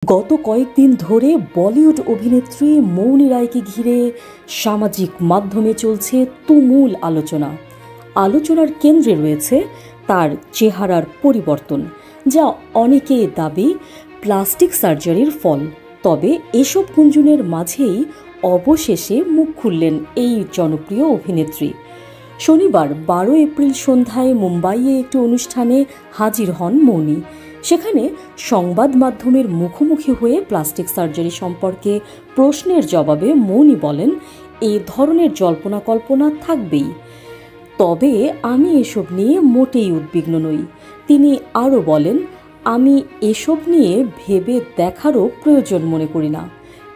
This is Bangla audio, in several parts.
গত কয়েকদিন ধরে বলিউড অভিনেত্রী মৌনি রায়কে ঘিরে সামাজিক মাধ্যমে চলছে তুমুল আলোচনার কেন্দ্রে রয়েছে তার চেহারার পরিবর্তন, যা অনেকে দাবি প্লাস্টিক সার্জারির ফল। তবে এসব গুঞ্জনের মাঝেই অবশেষে মুখ খুললেন এই জনপ্রিয় অভিনেত্রী। শনিবার 12 এপ্রিল সন্ধ্যায় মুম্বাইয়ে একটি অনুষ্ঠানে হাজির হন মৌনি। সেখানে সংবাদ মাধ্যমের মুখোমুখি হয়ে প্লাস্টিক সার্জারি সম্পর্কে প্রশ্নের জবাবে মৌনি বলেন, এই ধরনের জল্পনা কল্পনা থাকবেই, তবে আমি এসব নিয়ে মোটেই উদ্বিগ্ন নই। তিনি আরও বলেন, আমি এসব নিয়ে ভেবে দেখারও প্রয়োজন মনে করি না।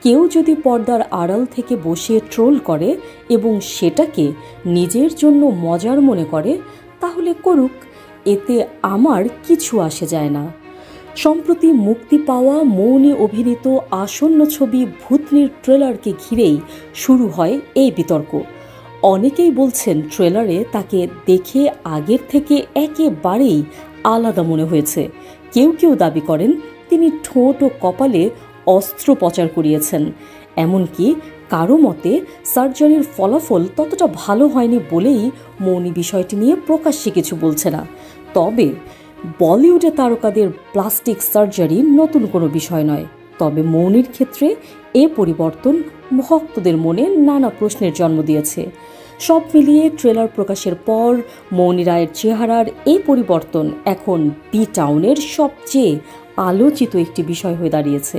কেউ যদি পর্দার আড়াল থেকে বসে ট্রোল করে এবং সেটাকে নিজের জন্য মজার মনে করে, তাহলে করুক, এতে আমার কিছু আসে যায় না। সম্প্রতি মুক্তি পাওয়া মৌনি অভিনীত আসন্ন ছবি ভূতনির ট্রেলারকে ঘিরেই শুরু হয় এই বিতর্ক। অনেকেই বলছেন ট্রেলারে তাকে দেখে আগের থেকে একেবারেই আলাদা মনে হয়েছে। কেউ কেউ দাবি করেন তিনি ঠোঁট ও কপালে অস্ত্রোপচার করিয়েছেন। এমনকি কারো মতে সার্জারির ফলাফল ততটা ভালো হয়নি বলেই মৌনি বিষয়টি নিয়ে প্রকাশ্যে কিছু বলছে না। তবে বলিউডে তারকাদের প্লাস্টিক সার্জারি নতুন কোনো বিষয় নয়। তবে মৌনির ক্ষেত্রে এ পরিবর্তন ভক্তদের মনে নানা প্রশ্নের জন্ম দিয়েছে। সব মিলিয়ে ট্রেলার প্রকাশের পর মৌনি রায়ের চেহারার এই পরিবর্তন এখন বি টাউনের সবচেয়ে আলোচিত একটি বিষয় হয়ে দাঁড়িয়েছে।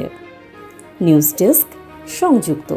নিউজ ডেস্ক, সংযুক্ত।